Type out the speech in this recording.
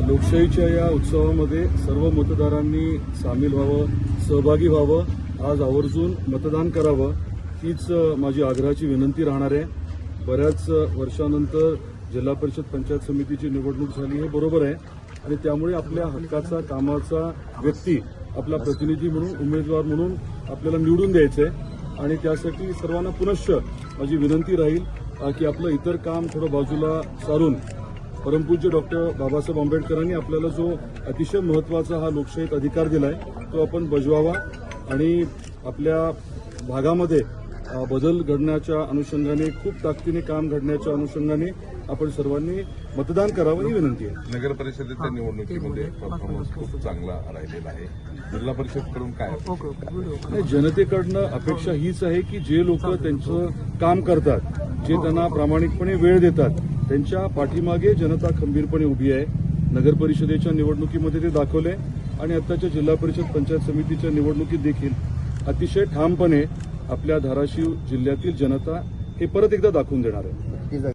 लोकशाहीच्या या उत्सवामध्ये सर्व मतदारांनी सामील व्हावं, सहभागी व्हावं, आज आवर्जून मतदान करावं हीच माझी आग्रहाची विनंती राहणार आहे. बऱ्याच वर्षानंतर जिल्हा परिषद पंचायत समितीची निवडणूक झाली हे बरोबर आहे आणि त्यामुळे आपल्या हक्काचा कामाचा व्यक्ती आपला प्रतिनिधी म्हणून उमेदवार म्हणून आपल्याला निवडून द्यायचं आहे आणि त्यासाठी सर्वांना पुनश्च माझी विनंती राहील की आपलं इतर काम थोडं बाजूला सारून परमपूज्य डॉक्टर बाबासाहेब आंबेडकरांनी आपल्याला जो अतिशय महत्त्वाचा हा लोकशाहीत अधिकार दिलाय तो आपण बजवावा आणि आपल्या भागामध्ये बदल घडण्याच्या अनुषंगाने खूप ताकदीने काम घडण्याच्या अनुषंगाने आपण सर्वांनी मतदान करावं ही विनंती आहे. नगर परिषदेच्या निवडणुकीमध्ये परफॉर्मन्स खूप चांगला राहिलेला आहे. जिल्हा परिषदकडून काय जनतेकडनं अपेक्षा हीच आहे की जे लोक त्यांचं काम करतात, जे त्यांना प्रामाणिकपणे वेळ देतात, त्यांच्या पाठीमागे जनता खंबीरपणे उभी आहे. नगर परिषदेच्या निवडणुकीमध्ये ते दाखवले आणि आताच्या जिल्हा परिषद पंचायत समितीच्या निवडणुकीत देखील अतिशय ठामपणे आपल्या धाराशिव जिल्ह्यातील जनता हे परत एकदा दाखवून देणार आहे.